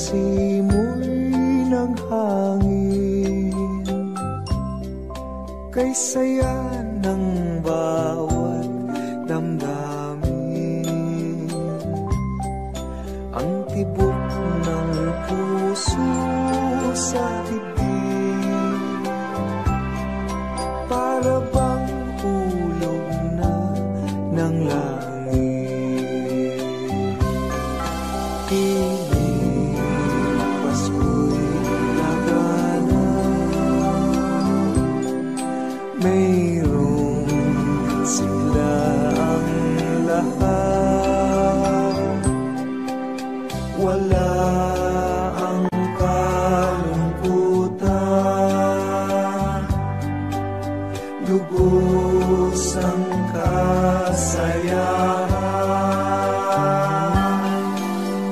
simoy ng hangin, kay saya ng bawat damdamin. Ang tibok ng puso sa dibdib, para bang hulog na ng langit. Piling Pasko'y lagana, mayroong sigla ang lahat. Wala ang kalungkutan, lubos ang kasayahan.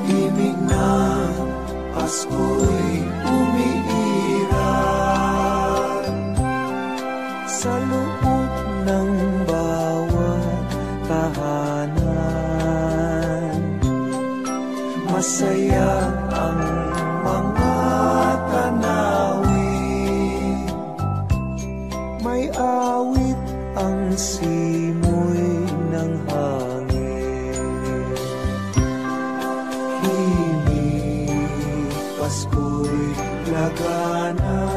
Ibig ng Pasko'y umiiral sa loob ng bawat tahanan. Masaya ang mga tanawin, may awit ang simoy ng hangin. Himig Pasko'y lagana,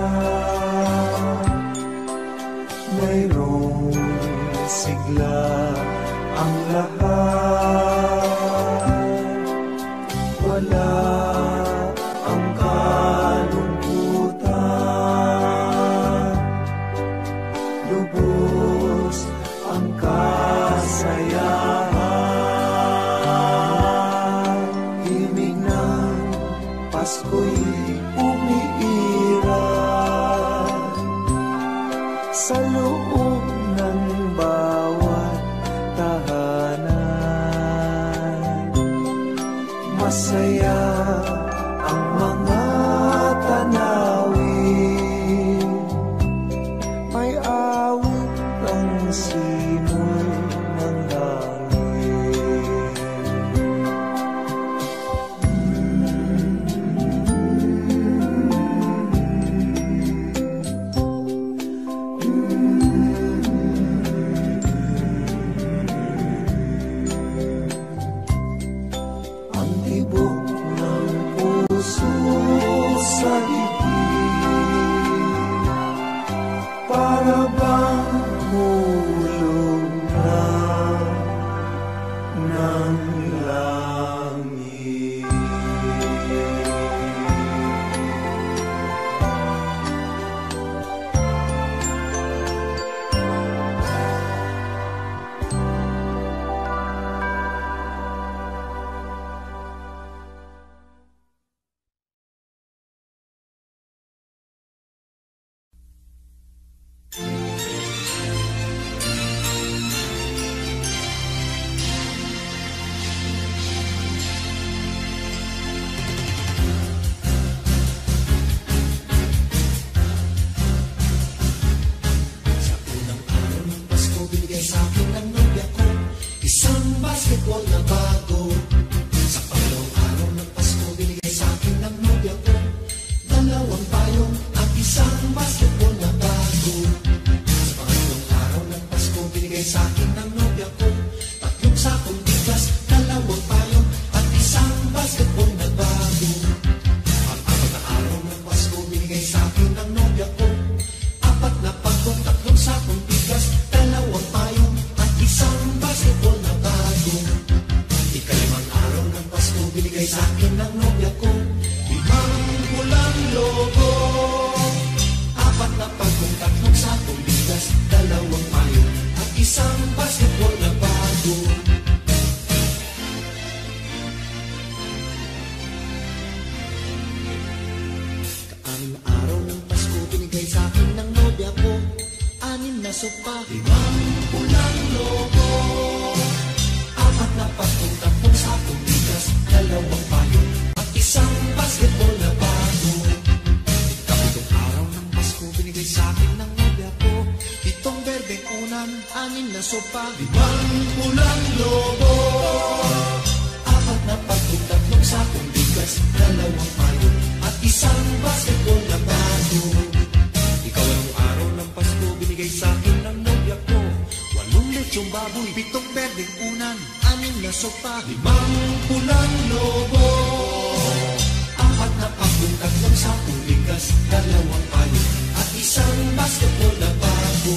mayroong sigla ang lahat. Wala ang kalungkutan, lubos ang kasayahan. Himig ng Pasko'y umiiral sa loob ng bawat tahanan. Masaya ang mga tanawin, may awit ang simoy ng hangin. Ang tibok ng puso sa dibdib, para bang hulog na ng langit. basketball na bago. Sa pangalawang araw ng Pasko, binigay sa akin ng nobya ko 2 payong at isang basketball na bago. Sa pangalawang araw ng Pasko, binigay sa akin ng nobya ko 3 sakong bigas, 2 payong at isang basketball na bago. Pang-apat na araw ng Pasko, binigay sa akin ng nobya ko 4 na pagkong, 3 sakong bigas, 2 payong at isang basketball na bago. Ikalimang araw ng Pasko, binigay sa akin ng nobya ko 5 pulang logo, 4 na pagkong, 3 sakong bigas, 2 payong at isang basketball na bago. Kaanim na araw ng Pasko, binigay sa akin ng nobya ko 6 na sopa, 5 pulang logo, 4 na pagkong, 3 sakong bigas, 2 payong at isang basketball na bago. Ikapitong araw ng Pasko, binigay sa akin ng nobya ko 7 berdeng unan, 6 na sopa, 5 pulang logo, 4 na pagkong, 3 sakong bigas, 2 payong isang basketball na bago. Ikaw anong araw ng Pasko, binigay sa akin ng nobya ko. 8 lechong baboy, 7 berdeng unan, 6 na sopa, 5 pulang lobo, 4 na pakong, 3 sakong bigas, 2 payo, at isang basketball na bago.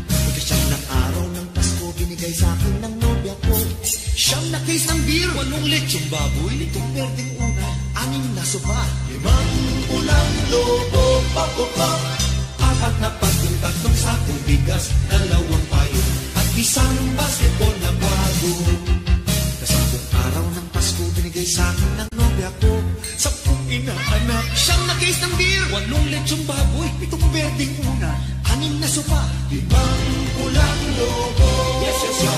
Ikasyam ng araw ng Pasko, binigay sa akin ng nobya ko. 9 na case ng beer, 8 lechong baboy, 7 berdeng unan, 6 na sopa, 5 pulang lobo, pakopap, 4 na pakong, 3 sakong bigas, 2 payo, at isang basketball na bago. Kasampung araw ng Pasko, binigay sa akin ng nobya ko. 10 inaanak, 9 na case ng beer, 8 lechong baboy, 7 berdeng una, 6 na sopa, 5 pulang lobo. Yes, yes, yo!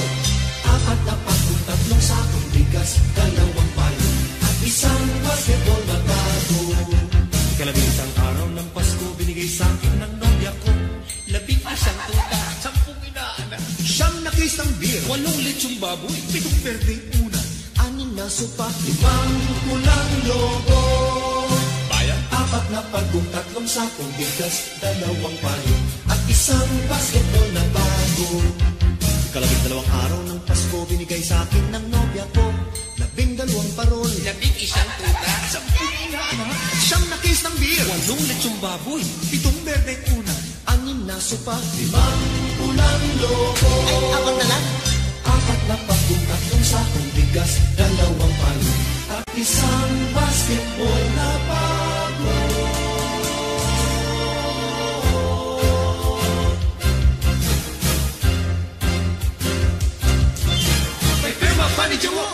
4 na pakong, 3 sakong bigas, 2 payo, at isang basketball na bago. Ikalabing-isang araw ng Pasko, binigay sa akin ng nobya ko. 11 tuta, 10 inaanak, 9 na case ng beer, 8 lechong baboy, 7 berdeng una, 6 na sopa, 5 pulang lobo. Bayan? 4 na pagong, 3 sakong bigas, 2 payo, at isang basketball na bago. Ikalabing-dalawang araw ng Pasko, binigay sa akin ng nobya ko. 12 parol, 11 tuta, 10 inaanak, 9 na case ng beer, 8 lechong baboy, 7 berdeng una, 6 na sopa, 5 pulang lobo. Ay, 4 na lang? 4 na pagong, 3 sakong bigas, 2 payo, at isang basketball na bago. May firma pa ni Jomo!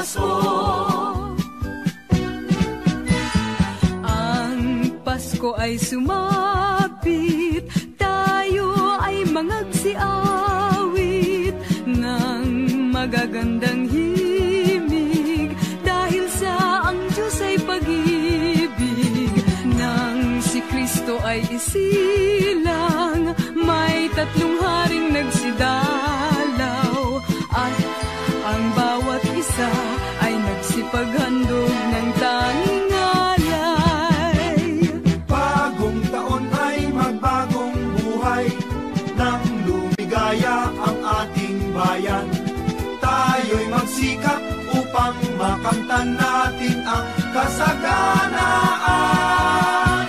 namamasko. Ang Pasko ay sumapit, tayo ay mangagsiawit ng magagandang himig, dahil sa ang Diyos ay pag-ibig. Nang si Kristo ay isilang, may tatlong haring nagsidalaw, at ang bawat isa ay nagsipaghandog ng tanging alay. Bagong taon ay magbagong buhay, nang lumigaya ang ating bayan. Tayo'y magsikap upang makamtan natin ang kasaganaan.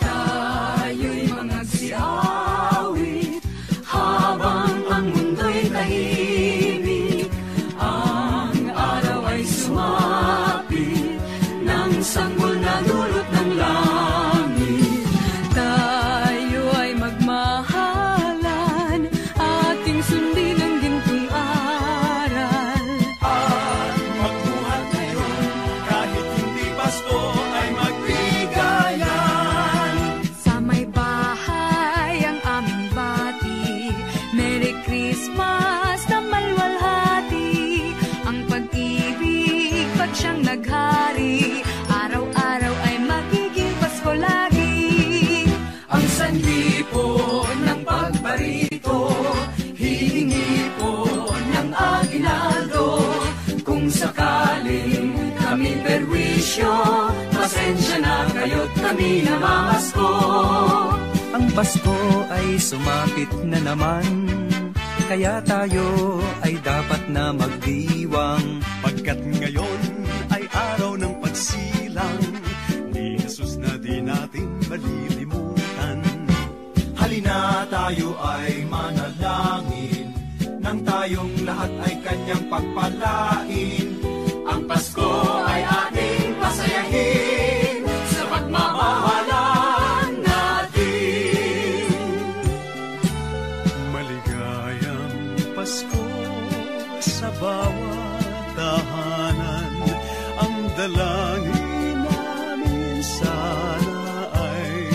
Tayo'y mangagsiawit habang ang mundo'y tahimik. Ang araw ay sumapit ng sanggol na dulot ng langit. Tayo ay magmahalan, ating sundin ang gintong aral. At magbuhat ngayon, kahit hindi Pasko ay magbigayan. Sa may bahay ang aming bati, Merry Christmas na malwalhati. Ang pag-ibig pag siyang naghari, araw-araw ay magiging Pasko lagi. Ang sanhi po ng pagbarito, hihingi po ng aginaldo. Kung sakaling kami perwisyo, pasensya na kayo't kami namamasko. Ang Pasko ay sumapit na naman, kaya tayo ay dapat na magdiwang. Pagkat ngayon ay araw ng pagsilang ni Jesus na di natin malilimutan. Halina tayo ay manalangin, nang tayong lahat ay kanyang pagpalain. Ang Pasko ay ating pasayahin sa pagmamahalan natin. Maligayang Pasko sa bawat tahanan. Ang dalangin namin sana ay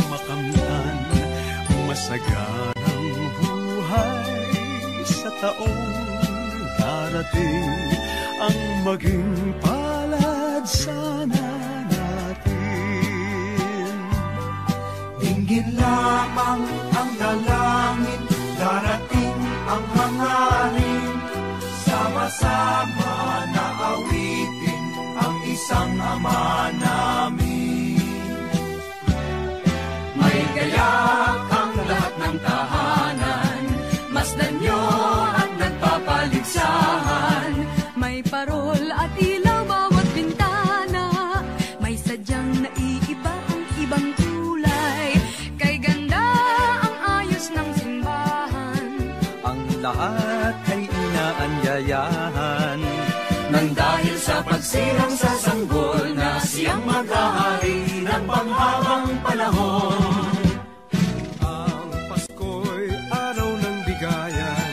makamtan. Masaganang buhay sa taong darating. Ang maging palad sana natin. Dinggin lamang ang dalangin, darating ang hangarin. Sama-sama na awitin ang isang Ama namin. May gayak ang lahat ng tahanan, masdan nyo at nagpapaligsahan. May parol at ilaw bawat bintana, may sadyang naiiba ang ibang kulay. Kay ganda ang ayos ng simbahan, Ang lahat ay inaanyayahan. Nang dahil sa pagsilang sa sanggol na siyang maghahari ng panghabang panahon. Ang Pasko'y araw ng bigayan.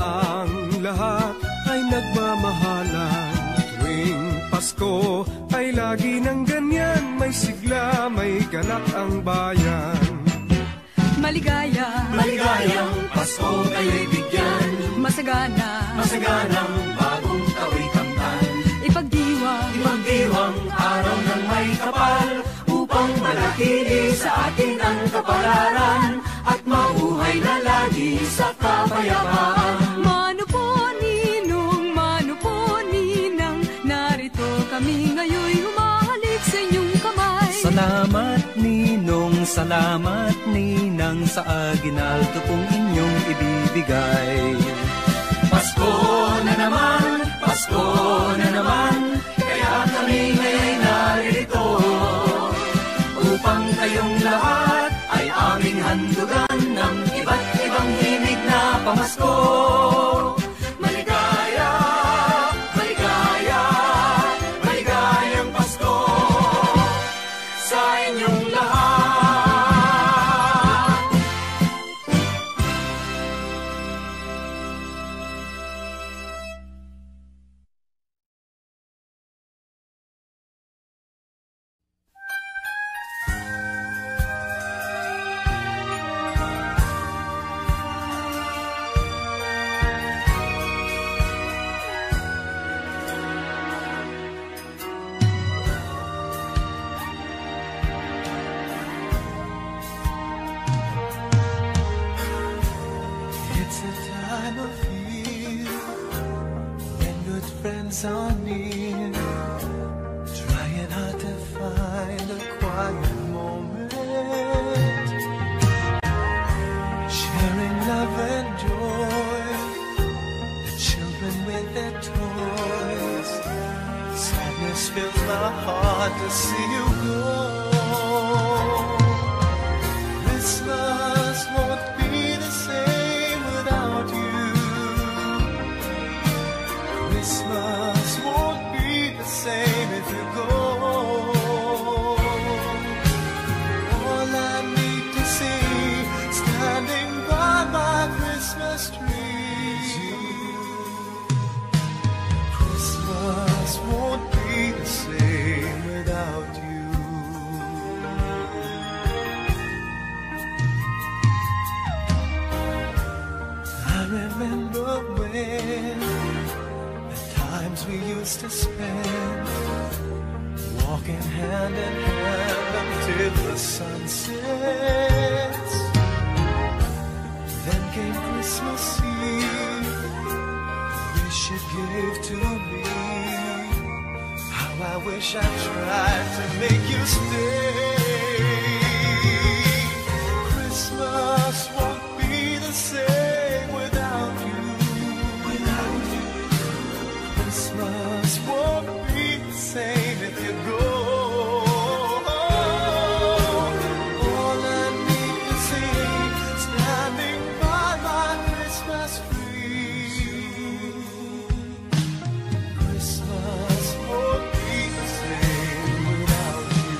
Ang lahat ay nagmamahalan. Tuwing Pasko ay lagi ng ganyan. May sigla, may galak ang bayan. maligaya, Maligayang Pasko kayo'y bigyan, masaganang bagong tao'y kamtan. ipagdiwang Araw ng may kapal, upang manatili sa atin ang kapalaran, at mabuhay na lagi sa kapayapaan. Mano po ninang, narito kami ngayon humahalik sa inyong kamay. Salamat salamat ninang sa aginaldo kong inyong ibibigay. Pasko na naman, kaya kami ngayon'y naririto, upang kayong lahat ay aming handugan ng iba't ibang himig na pamasko. trying hard to find a quiet moment, sharing love and joy, the children with their toys. Sadness fills my heart to see you go. Christmas won't be the same without you. Christmas won't be the same if you go. All I need to see standing by my Christmas tree. Christmas won't be the same without you. I remember when the times we used to spend, walking hand in hand until the sun sets. Then came Christmas Eve, the wish you gave to me. How I wish I tried to make you stay. Christmas won't be the same without you. Without you. Christmas won't be the same if you go. All I need to see standing by my Christmas tree. Christmas won't be the same without you.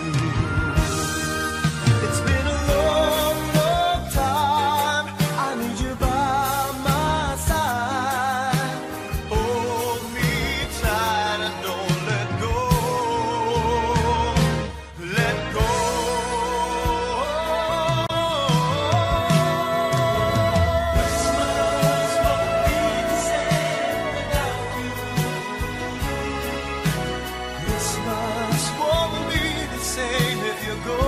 It's been a long, long time. I need you by my side. Hold me tight and don't let go. Let go. Christmas won't be the same without you. Christmas won't be the same if you go.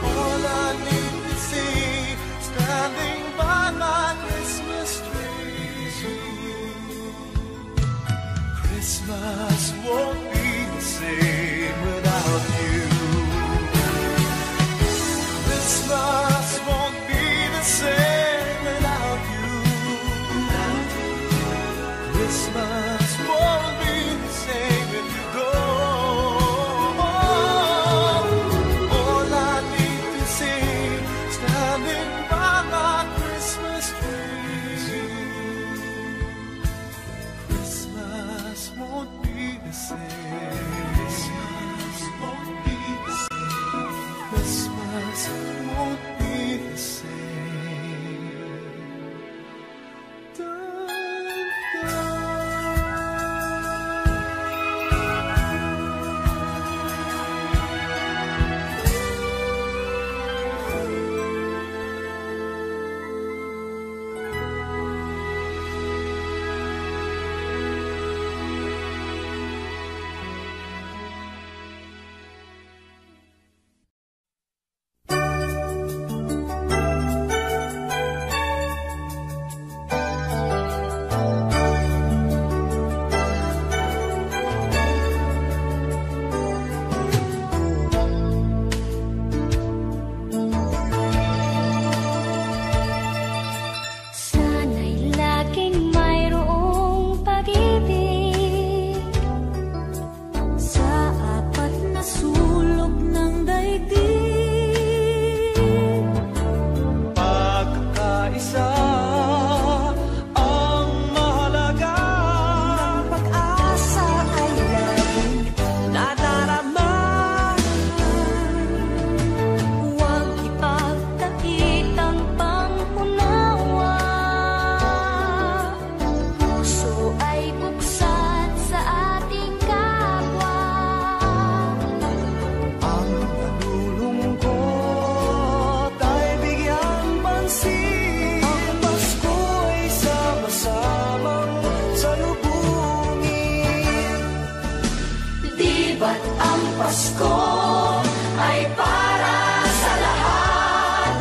All I need to see standing by my Christmas tree. Christmas won't be the same without you. Christmas won't be the same without you. Christmas won't be the same if you go. All I need to see standing by my Christmas tree. Christmas won't be the same. Christmas won't be the same. Christmas won't be the same. Dun, dun. Sana'y laging mayroong pag-ibig sa apat na sulok ng daigdig. Pagkakaisa ang mahalaga. Ang pag-asa ay laging nadarama. Huwag ipagdakit ang pangunawa. Puso ay buksan sa ating kapwa. Ang nalulungkot ay bigyang pansin. Ang Pasko'y sama-samang salubungin. Di ba't ang Pasko ay para sa lahat?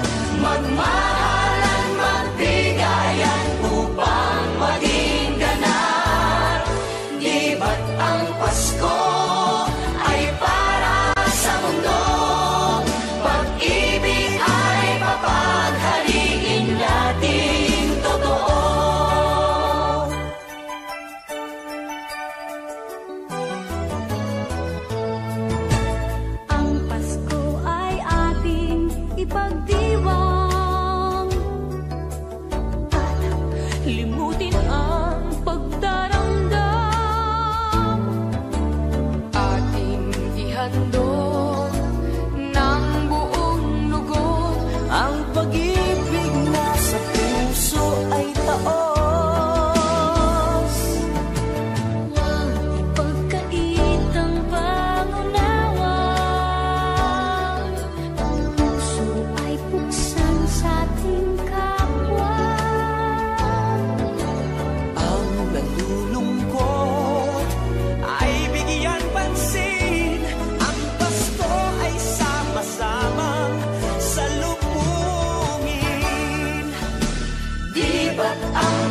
Magmahalan, magbigayan upang maging ganap.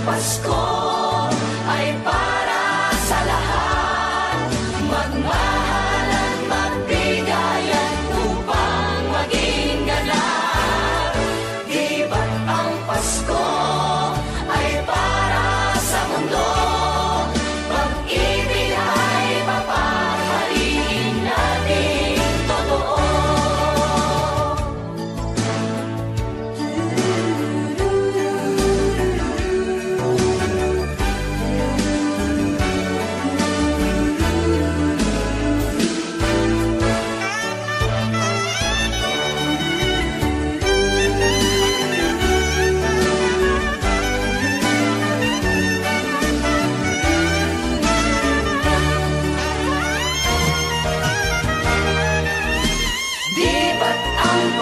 Pasko ay para sa lahat. Magmahalan, magbigayan upang maging ganap. Di ba't ang Pasko ay para sa mundo? Pag-ibig ay papahaliin natin totoo.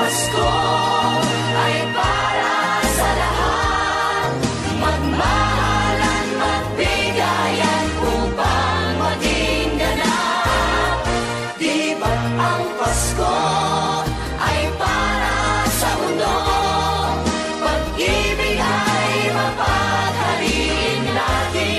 Pasko ay para sa lahat. Magmahalan, magbigayan upang maging ganap. Di ba't ang Pasko ay para sa mundo? Pag-ibig ay mapaghalin natin.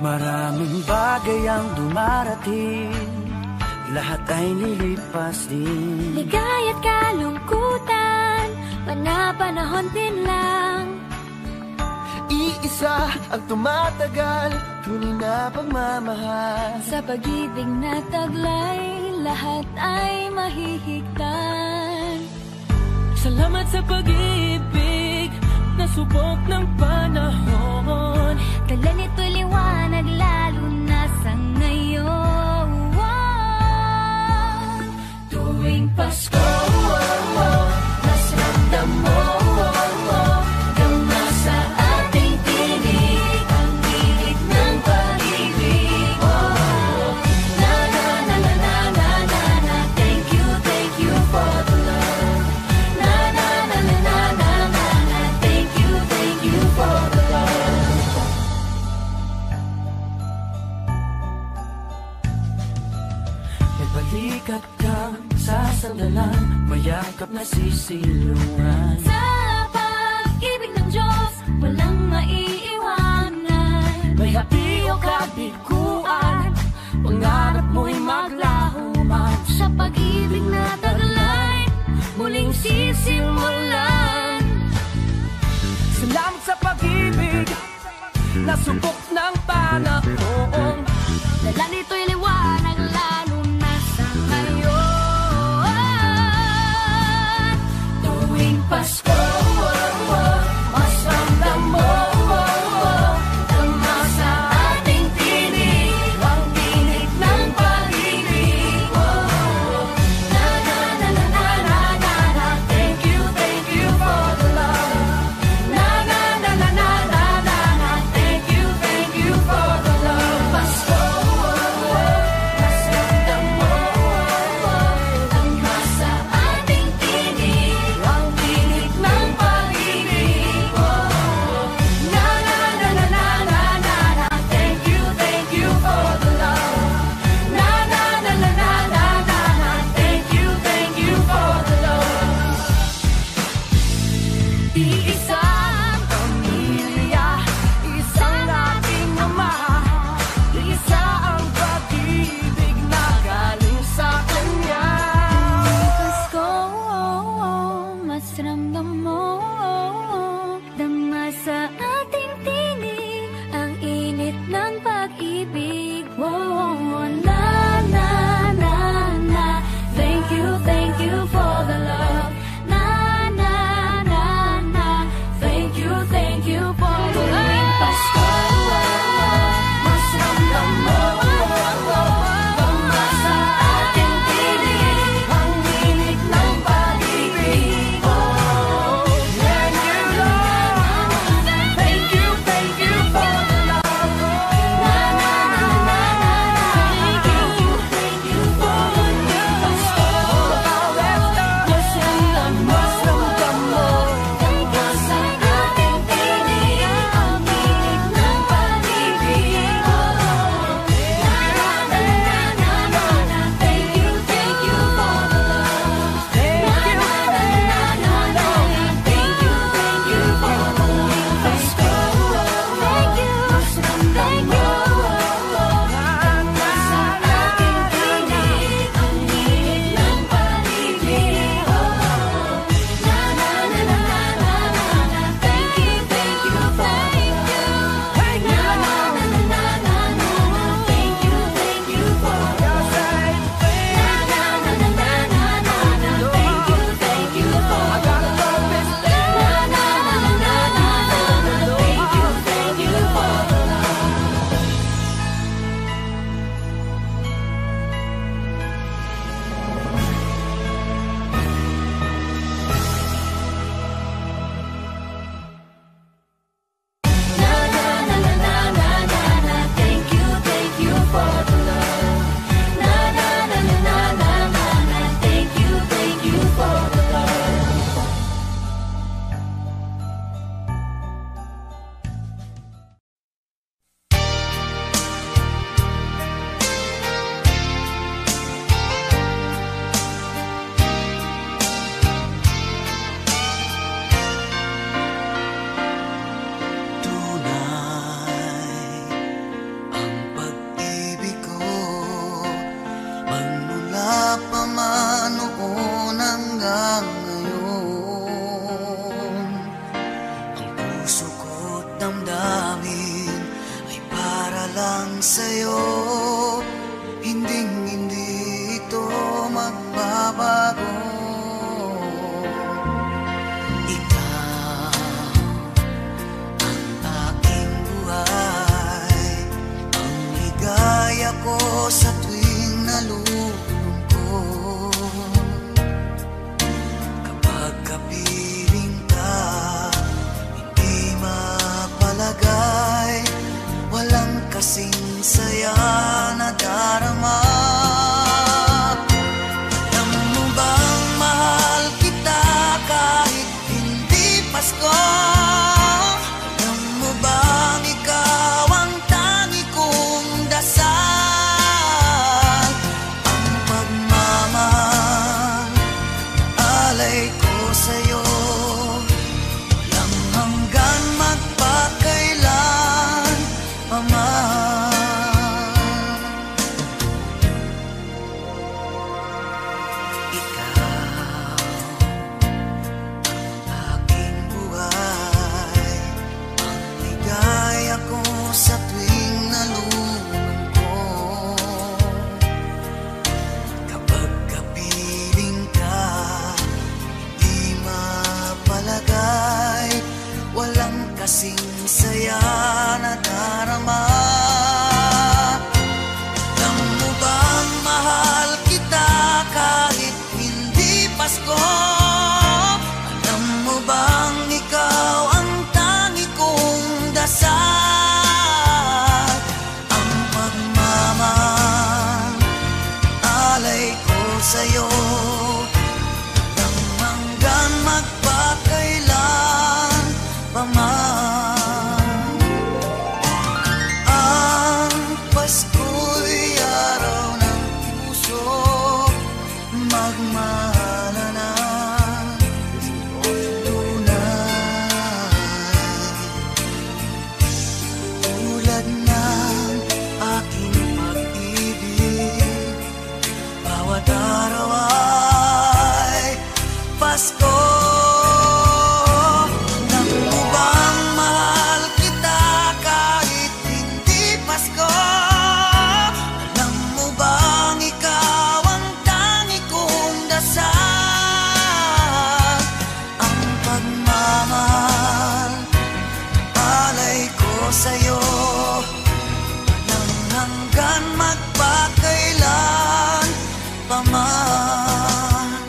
Maraming bagay ang dumarating, lahat ay lilipas din. Ligaya't kalungkutan, panapanahon din lang. Iisa ang tumatagal, tunay na pagmamahal. Sa pag-ibig na taglay, lahat ay mahihigtan. Salamat sa pag-ibig na subok ng panahon. Dala nito'y liwanag lalo na sa ngayon. Tuwing Pasko, mas ramdam mo gama sa ating tinig ang tinig ng pag-ibig. Na na na na na na na na. Thank you for the love. Na na na na na na na na. Thank you for the love. Nagbalikat ka sa sandalan, mayakap na sisilungan. Sa pag-ibig ng Diyos, walang maiiwanan. May hapi o kabiguan, pangarap mo'y maglaho man. Sa pag-ibig na taglay, muling sisimulan. Salamat sa pag-ibig na subok ng panahon. Dala nito'y liwanag lalo na sa ngayon. Tuwing Pasko, mas ramdam mo gama sa ating tinig ang tinig ng pag-ibig. Na na na na na na na na. Thank you for the love. Na na na na na na na na. Thank you for the love. Pasko, mas ramdam mo gama sa ating tinig ang tinig ng pag-ibig. Na na na na na na na na. Thank you for the love. Na na na na na na na na. Thank you for the love. Iisang pamilya, isang ating ama, isa ang pag-ibig na galing sa Kanya. Pasko, mas ramdam mo dama sa ating tinig ang init ng pag-ibig. Na na na na. Thank you for the love. Na na na na. Thank you for the love. Pasko, mas ramdam mo gama sa ating tinig ang init ng pag-ibig. Thank you, Lord. Thank you for the love. Na na na na na na. Thank you for the love. Pasko, mas ramdam mo gama sa ating tinig ang init ng pag-ibig. Na na na na na na. Thank you for the love. Na na na na na na. Thank you for the love. Pasko, thank you, mas ramdam mo gama sa ating tinig ang init ng pag-ibig. Na na na na na na na. Thank you for the love. Na na na na na na na. Thank you for the love. Na na na na na na na. Thank you for the love. Na na na na na na na. Thank you for the love. Na na na na na na na na. Thank you for the love. Na na na na na na na na. Thank you for the love. Tunay ang pag-ibig ko, magmula pa man noon hanggang ngayon. Ang puso ko't damdamin ay para lang sa'yo, hinding-hindi ito magbabago. Ikaw ako sa tuwing nalulungkot. Kapag kapiling ka, hindi mapalagay, walang kasing saya na darama. Alam mo bang mahal kita kahit hindi Pasko? Alam mo bang ikaw ang tangi kong dasal? Ang pagmamahal, alay ko sa'yo, walang hanggan magpakailan pa man. Sa tuwing nalulungkot, kapag kapiling ka, di mapalagay, walang kasing saya na darama. Alam mo bang mahal kita kahit hindi Pasko? Alam mo bang ikaw ang tangi kong dasal? Sa'yo nang hanggan magpakailan pa man. Ang Pasko'y araw ng puso, magmahalan na tunay. Tulad ng aking pag-ibig, bawat araw ay Pasko. Alam mo bang mahal kita kahit hindi Pasko? Alam mo bang ikaw ang tangi kong dasal? Ang pagmamahal, alay ko sa'yo, nang hanggan magpakailan pa man.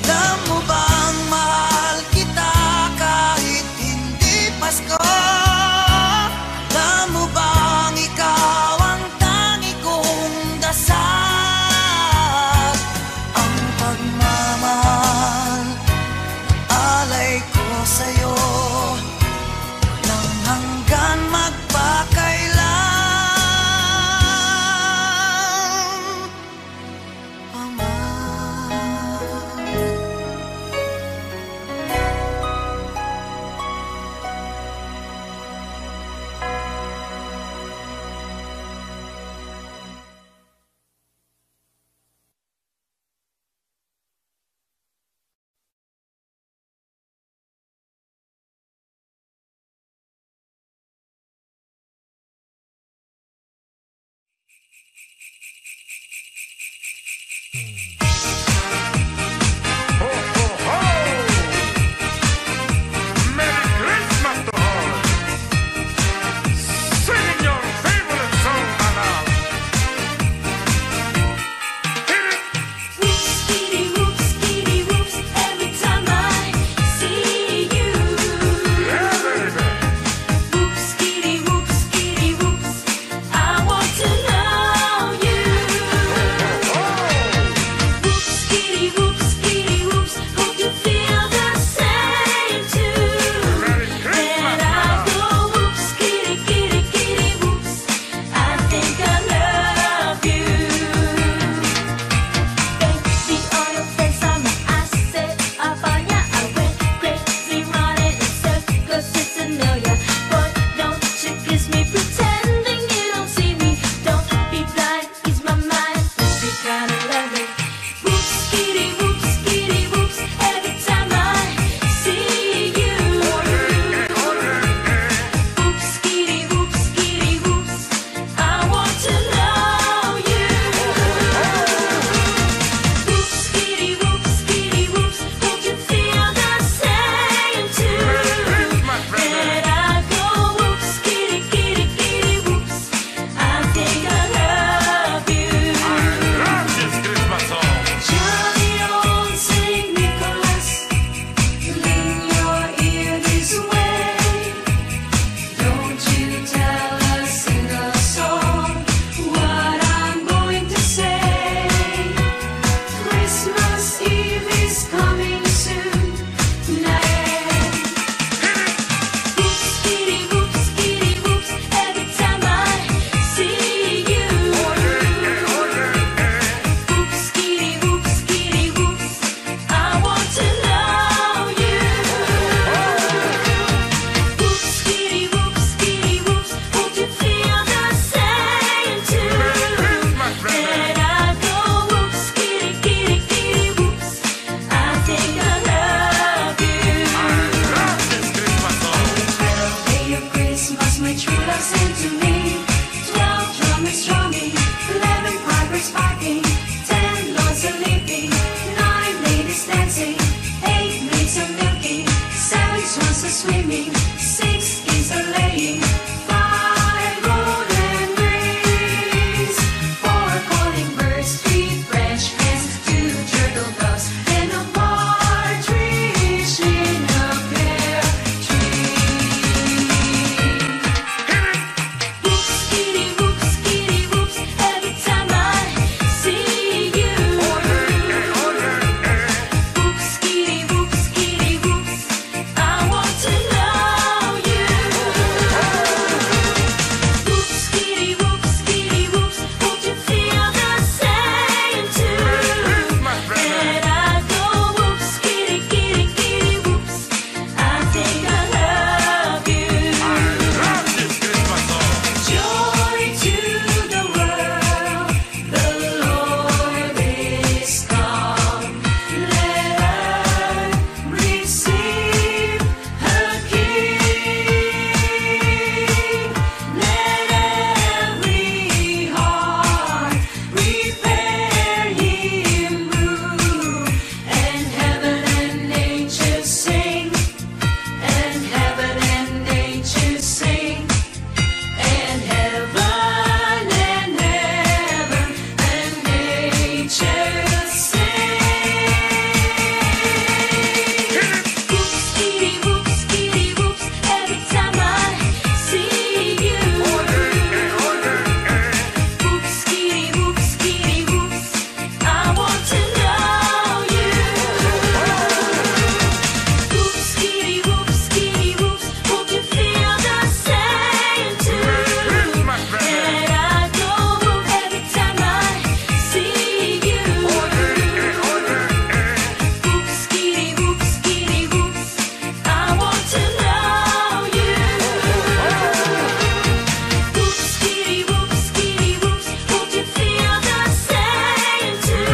Alam mo bang mahal kita kahit hindi Pasko? Alam mo bang ikaw ang tangi kong dasal? Ang pagmamahal, alay ko sa'yo, walang hanggan magpakailan pa man. Merry Christmas to all. Singing your favorite song, my love. Hit it. Whoops, skitty, whoops, every time I see you. Yeah, baby. Whoops, skitty, whoops, I want to know you. to me. 12 drummers strumming, 11 pipers piping, 10 lords a leaping, 9 ladies dancing, 8 maids a milking, 7 swans a swimming, 6 geese a laying, 5 golden rings, 4 calling birds, 3 French hens, 2 turtle doves, and a partridge in a pear tree. Whoops, skitty, whoops, every time I see you. Whoops, skitty, whoops, I want to know you. Whoops, skitty, whoops, won't you feel the same too? And I go whoops, skitty, whoops, I think I love you. Joy to the world, the Lord is come. Let earth receive her King. Let every heart prepare Him room, and heaven and nature sing, and heaven and nature sing. And heaven and nature sing. Whoops, skitty, whoops, every time I see you. Whoops, skitty, whoops, I want to know you. Whoops, skitty, whoops, won't you feel the same too? And I go whoop every time I see you. Whoops, skitty, whoops, I want to know you. Whoops, skitty, whoops, won't you feel the same too?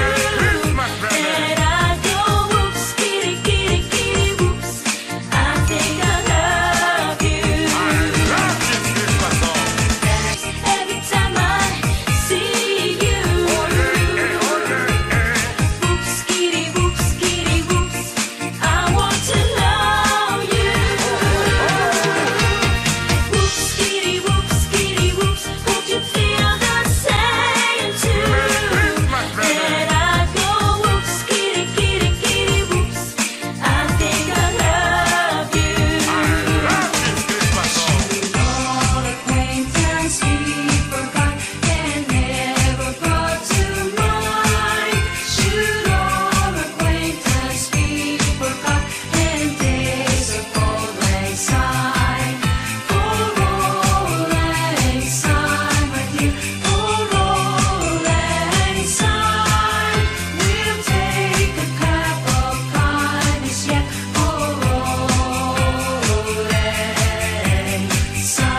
And I go whoops, skitty, whoops, I think I love you. Every time I see you. Whoops, skitty, whoops, I want to know you. Whoops, skitty, whoops, won't you feel the same too? And I go whoops, skitty, whoops, I think I love you. All acquaintance we forgot and never brought to mind. Should all acquaintance be forgot and days of old lang syne? For old lang syne, my dear, for old lang syne, we'll take a cup of kindness yet for old lang syne.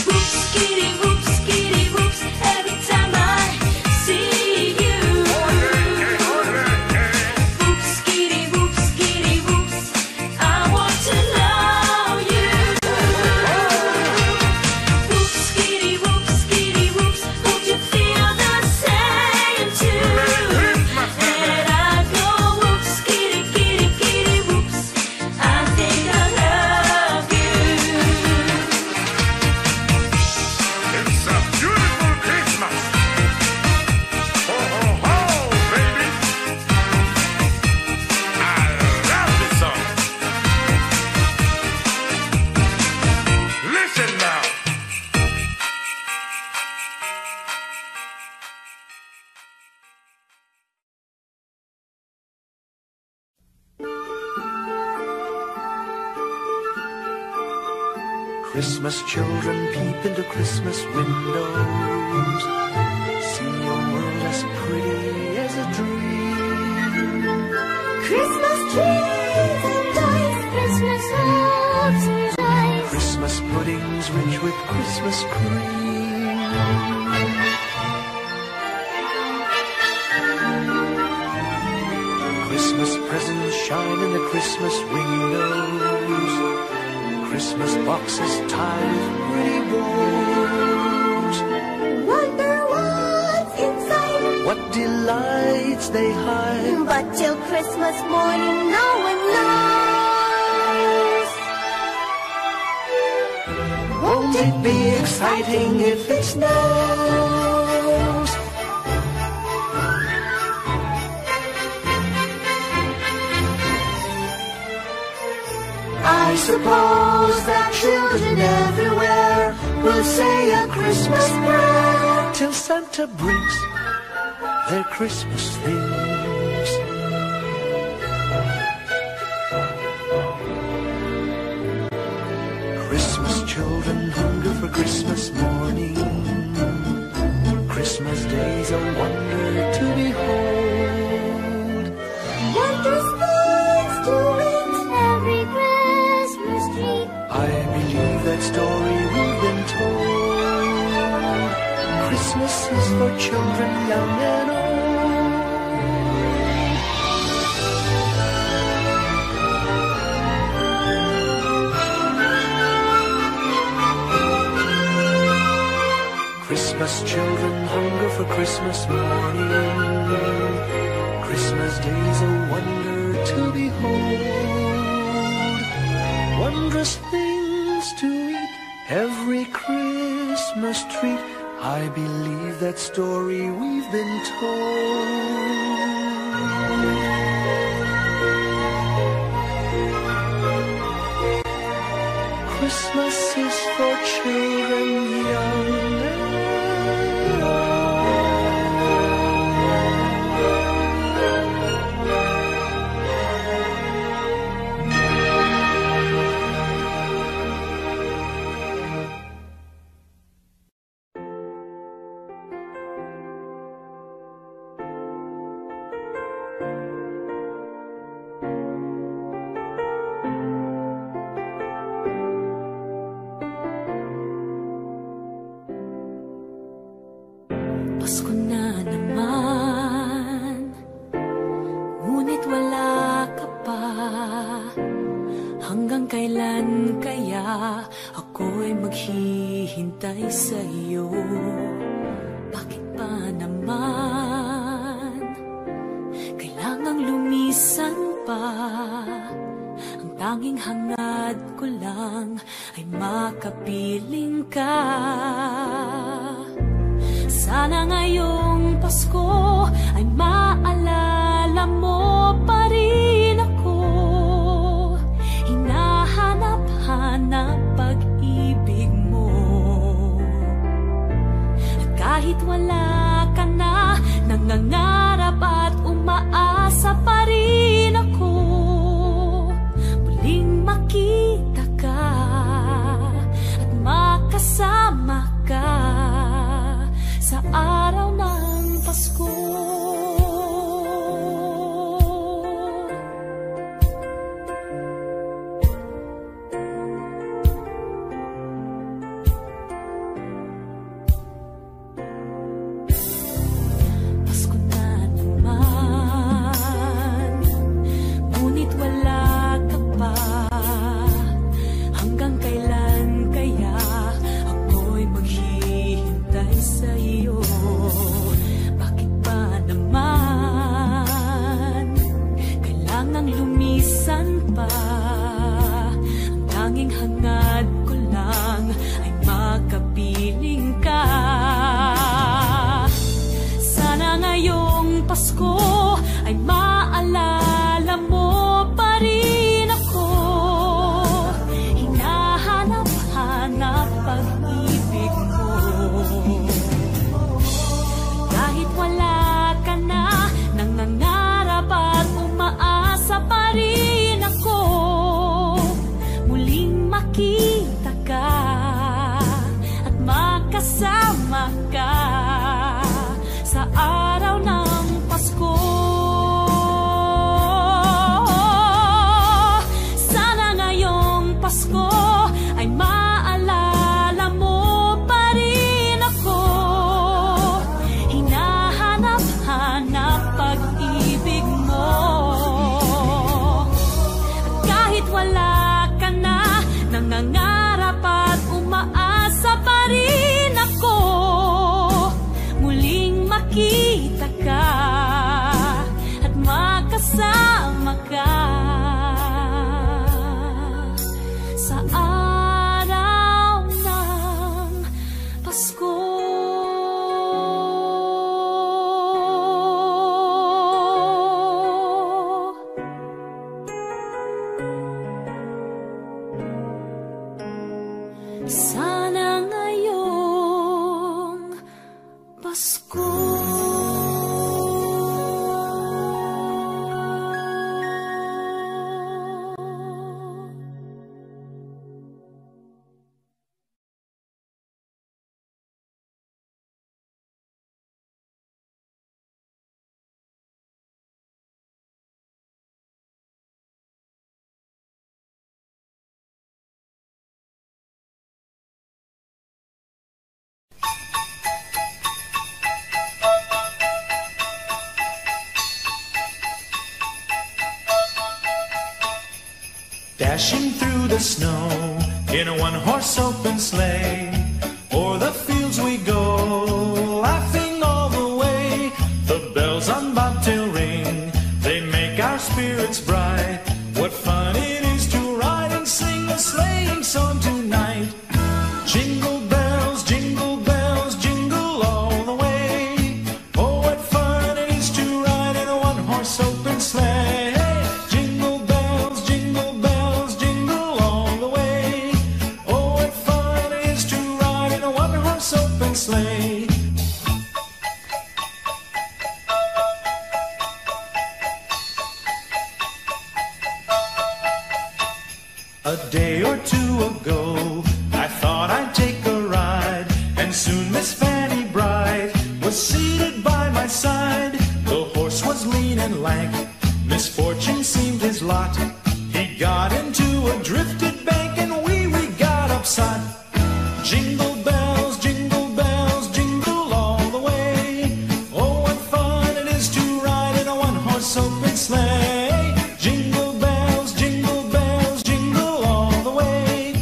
Whoops, skitty, whoops, every time I see you. Whoops, skitty, whoops, I want to know you. Whoops, skitty, whoops, won't you feel the same too? And I go whoops, skitty, whoops, I think I love you. It's a beautiful Christmas. Ho, ho, ho, baby. I love this song. Listen now. Christmas children peep into Christmas windows. See your world as pretty as a dream. Christmas trees and dice, Christmas hopes and joys. Christmas puddings rich with Christmas cream. Christmas presents shine in the Christmas windows. Christmas boxes tied with pretty bows. Wonder what's inside. What delights they hide. But till Christmas morning, no one knows. Won't it be exciting if it snows? I suppose that children everywhere will say a Christmas prayer till Santa brings their Christmas things. Christmas children hunger for Christmas morning. Christmas day's a wonder to behold. Wondrous things to read every Christmas tree. I believe that story we've been told. Christmas is for children young and old. Christmas children hunger for Christmas morning. Christmas day's a wonder to behold. Wondrous things to eat, every Christmas treat. I believe that story we've been told. Christmas is for children young and Pasko na naman, ngunit wala ka pa. Hanggang kailan kaya ako'y maghihintay sa iyo? Bakit pa naman kailangang lumisan pa? Ang tanging hangad ko lang ay makapiling ka. Sana ngayong Pasko ay maalala mo pa rin ako. Hinahanap-hanap pag-ibig mo. At kahit wala ka na, nangangarap at umaasa pa rin ako. Muling makita ka at makasama ka sa araw ng Pasko. Pasko na naman, ngunit wala ka pa. Hanggang kailan kaya ako'y maghihintay sa iyo? Bakit ba naman kailangang lumisan pa? Ang tanging hangad ko lang ay makapiling ka. Sana ngayong Pasko ay maalala mo pa rin ako. Hinahanap-hanap pag-ibig mo. Kahit wala ka na, nangangarap at umaasa pa rin ako. Muling makita ka at makasama ka sa araw ng Pasko. Sana ngayong Pasko ay maalala mo pa rin ako. Hinahanap-hanap pag-ibig mo. Sana ngayong Pasko. Dashing through the snow in a one-horse open sleigh, o'er the fields we go, laughing all the way. The bells on bobtail ring, they make our spirits bright. What fun it is to ride and sing a sleighing song tonight. Jingle bells, jingle all the way. Oh, what fun it is to ride in a one-horse open sleigh. Sleigh. A day or two ago, I thought I'd take a ride, and soon Miss Fanny Bright was seated by my side. The horse was lean and lank, misfortune seemed his lot. He got into a drifted bank, and we got upset. Jingle bells, jingle all the way. Oh, what fun it is to ride in a one-horse open sleigh. Jingle bells, jingle all the way.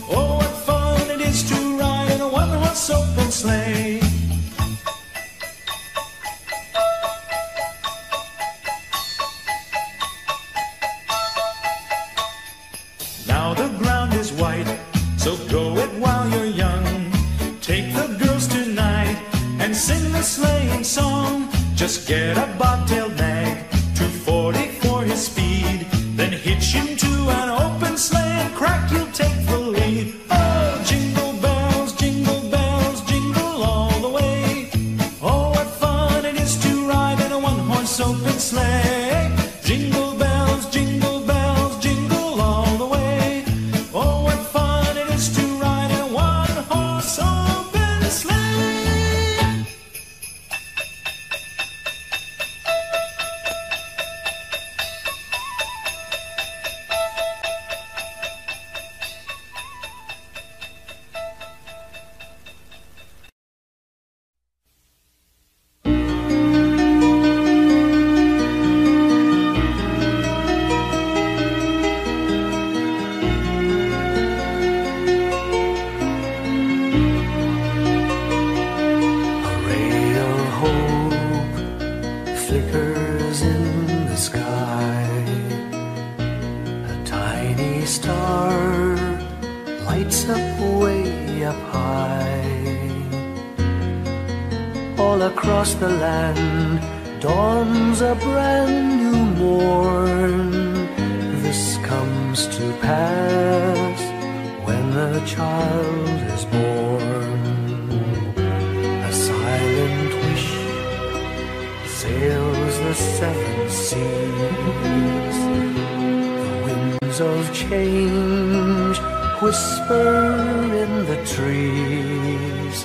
Oh, what fun it is to ride in a one-horse open sleigh. Now the ground is white, so go it while you're young. Take the girls tonight and sing the sleighing song. Just get a bobtailed nag, 240 for his speed. Then hitch him to an open sleigh and crack, you'll take the lead. Oh, jingle bells, jingle all the way. Oh, what fun it is to ride in a one-horse open sleigh. Jingle bells, jingle all the way. Oh, what fun it is to ride in a one-horse open sleigh. Flickers in the sky. A tiny star lights up way up high. All across the land dawns a brand new morn. This comes to pass when the child is born. A silent wish sails the seven seas. The winds of change whisper in the trees,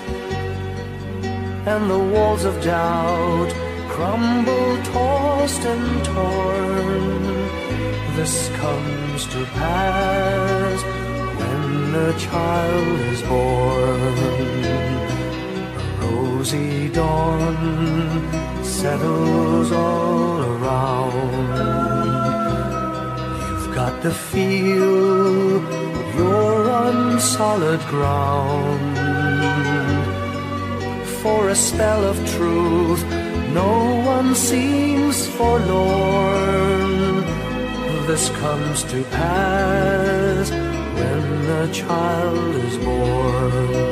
and the walls of doubt crumble, tossed and torn. This comes to pass when the child is born. A rosy dawn settles all around. You've got to feel you're on solid ground. For a spell of truth, no one seems forlorn. This comes to pass when the child is born.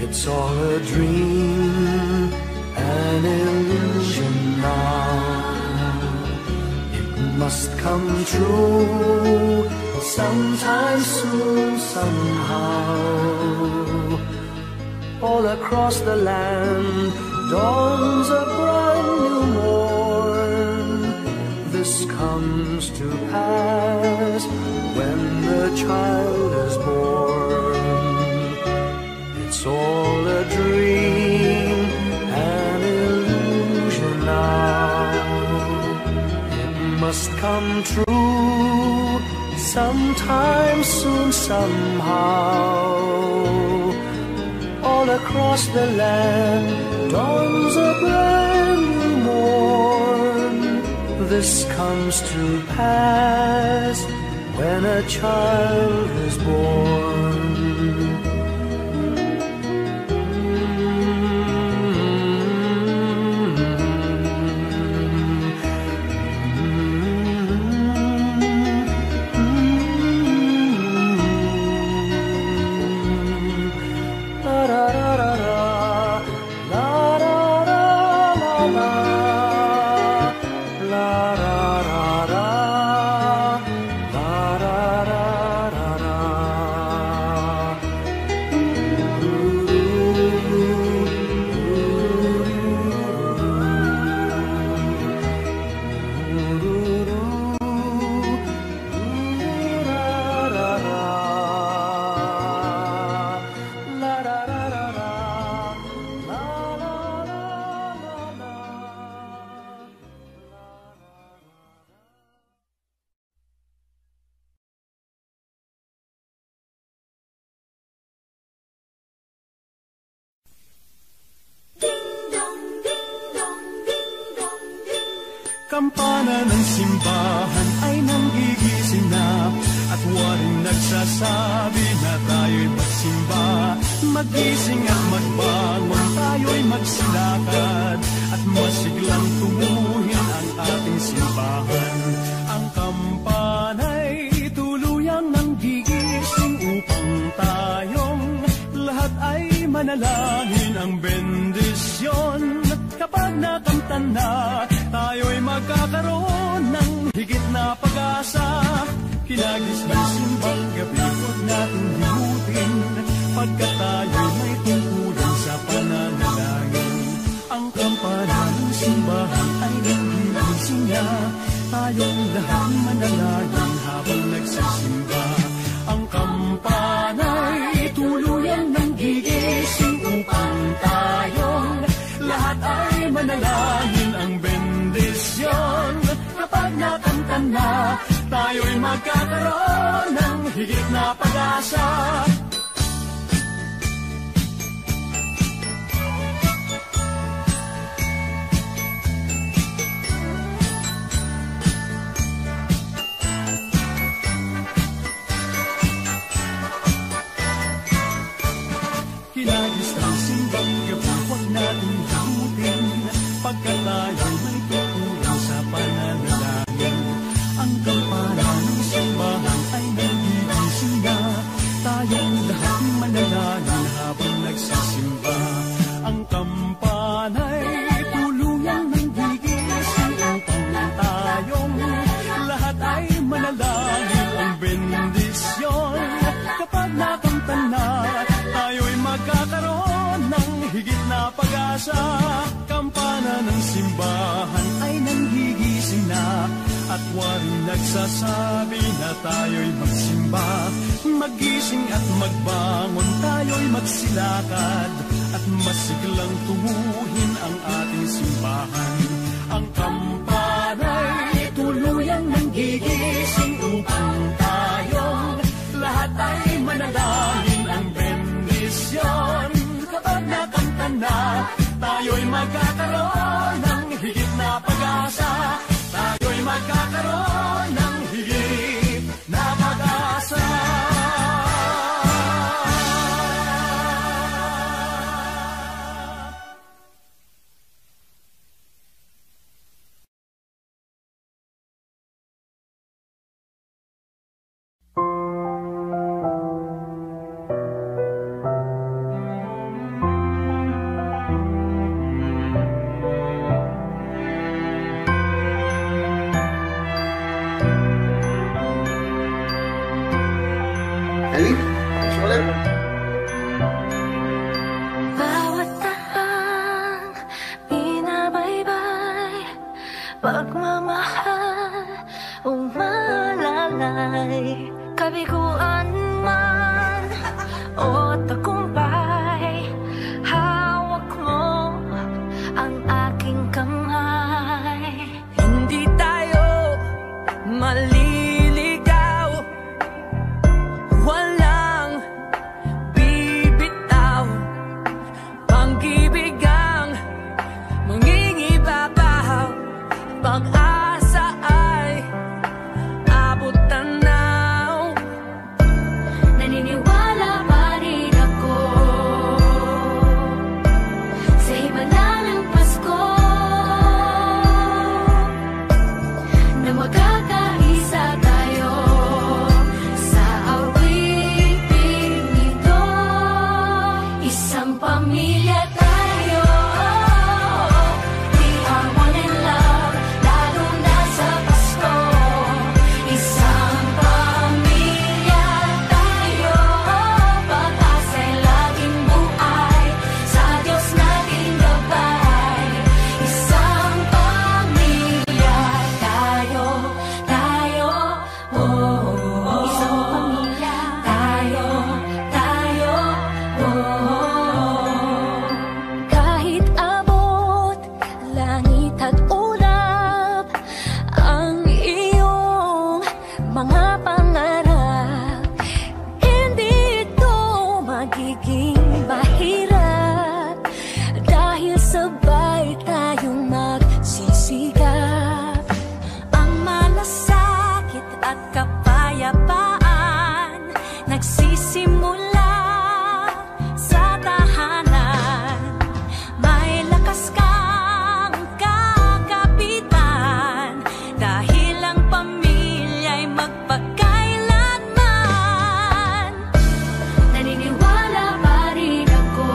It's all a dream, an illusion now. It must come true sometime soon, somehow. All across the land dawns a brand new morn. This comes to pass when the child is born. It's all a dream, an illusion now. It must come true sometime soon, somehow. All across the land dawns a brand new morn. This comes to pass when a child is born. Kampana ng simbahan ay nanggigising na, at waring nagsasabi na tayo'y magsimba. Magising at magbangon, tayo'y magsilakad, at masiglang tumuhin ang ating simbahan. Ang kampana'y tuluyang nanggigising upang tayong lahat ay manalangin ang bendisyon. Kapag nakamtan na, tayo'y magkakaroon ng higit na pag-asa. Kinagis ng simbang gabi, huwag natin limutin, pagkat tayo'y may tungkulan sa pananalangin. Ang kampana ng simbahan ay nanggigising na, tayong lahat manalangin habang nagsisimba. Ang kampana'y tuluyang nanggigising upang tayong lahat ay manalangin ang bendisyon. Kapag nakamtan na, tayo'y magkakaroon ng higit na pag-asa. Kinagis ng simbang gabi, huwag natin limutin, pagkat tayo'y may tungkulan sa pananalangin. Ang kampana ng simbahan ay nagigising na, tayong lahat manalangin habang nagsisimba. Ang kampana'y tuluyang nanggigising upang tayong lahat ay manalangin ang bendisyon. Kapag nakamtan na, tayo'y magkakaroon ng higit na pag-asa. Kampana ng simbahan ay nanggigising na, at waring nagsasabi na tayo'y magsimba. Magising at magbangon, tayo'y magsilakad, at masiglang tumuhin ang ating simbahan. Ang kampana'y tuluyang nanggigising upang tayong lahat ay manalangin ang bendisyon. Kapag nakamtan na, tayo'y magkakaroon ng higit na pag-asa. Tayo'y magkakaroon ng higit na pag-asa. Ellie, thanks ulit. Bawat tahang binabaybay, pagmamahal umalalay, kabiguan man o tagumpay, hawak mo ang aking kamay. Hindi tayo maliligaw, walang bibitaw, pag-ibig ang mangingibabaw, pag-asa ay abot tanaw. Naniniwala pa rin ako sa himala ng Pasko, na magkakaisa tayo sa awiting ito. Isang pamilya tayo, we are one in love, lalo na sa Pasko. Isang pamilya tayo, pag-asa'y laging buhay, sa Diyos nating gabay. Isang pamilya tayo, oh, isang pamilya tayo, oh. Kahit abot langit at ulap ang iyong mga pangarap, hindi ito magiging mahirap, dahil sabay tayong magsisigap. Ang malasakit at kapayapaan nagsisimula sa tahanan. May lakas kang kakapitan, dahil ang pamilya'y magpakailanman. Naniniwala pa rin ako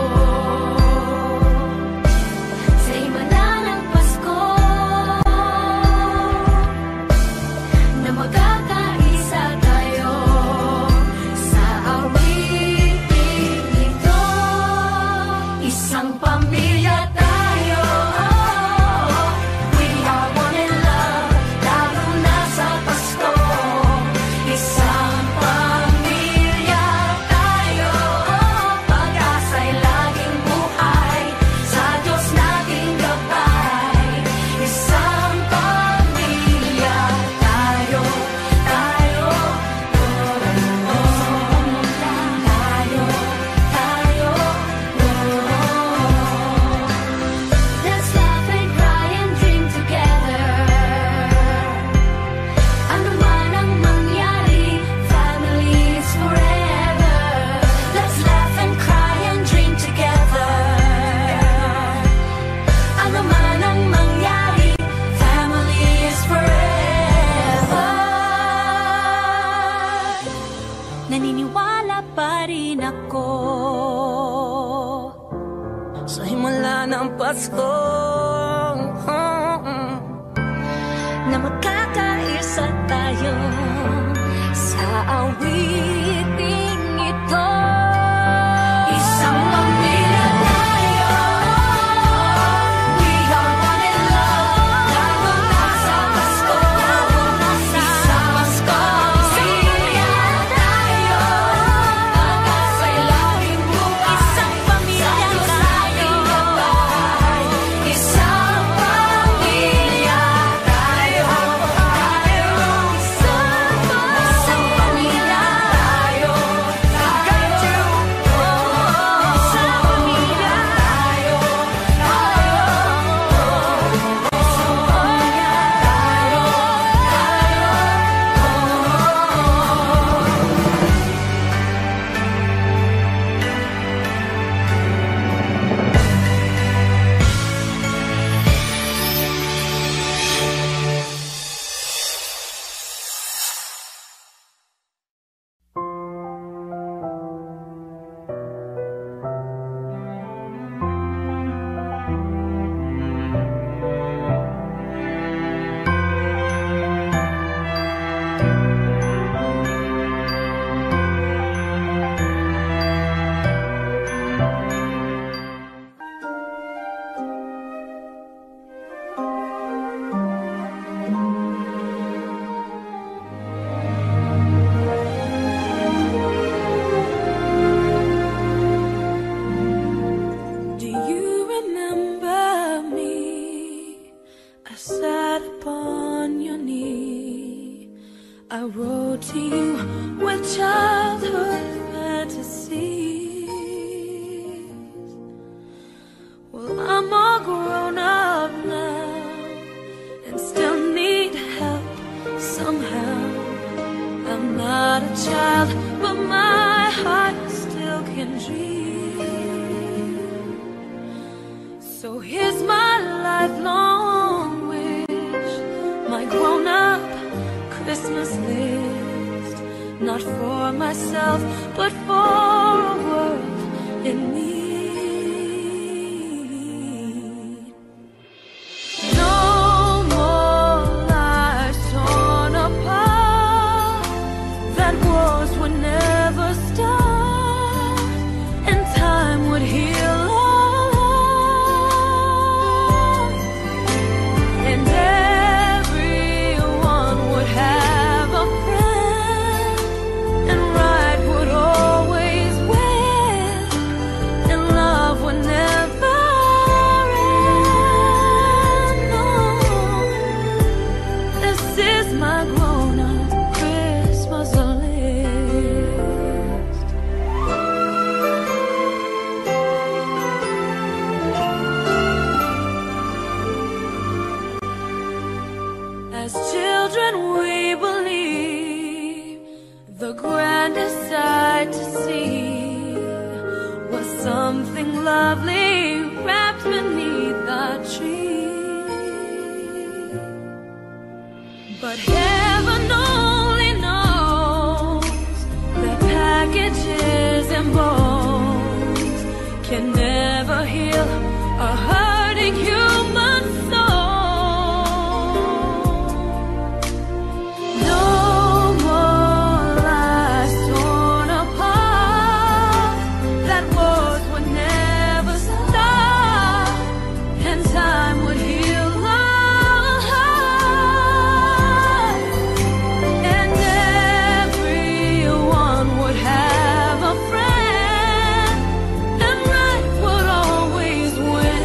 sa himala ng Pasko, na magkakaisa tayo sa awiting ito. Isang pamilya tayo, we are one in love, lalo na sa Pasko. Isang pamilya tayo, pag-asa'y laging buhay, sa Diyos nating gabay. Isang pamilya tayo, Let's laugh and cry and dream together. Ano man ang mangyari, family is forever. Let's laugh and cry and dream together. Ano man ang mangyari, family is forever. Naniniwala pa rin ako sa himala ng Pasko, na magkakaisa tayo sa awiting ito. Isang pamilya tayo, we are one in love, lalo na sa Pasko. Isang Pasko, pamilya tayo, pag-asa'y laging buhay, isang pamilya tayo. Isang pamilya tayo, isang pamilya. can dream. So here's my lifelong wish, my grown-up Christmas list, not for myself, but for a world in need. No more lives torn apart, that wars would never start, and time would heal all hearts, and everyone would have a friend, and right would always win, and love would never end. No, this is my grown-up Christmas list. As children we believe the grandest sight to see was something lovely wrapped beneath the tree. But heaven only knows that packages and bones can never heal a hurting human soul. No more lives torn apart, that wars would never stop, and time would heal all hearts, and everyone would have a friend, and right would always win,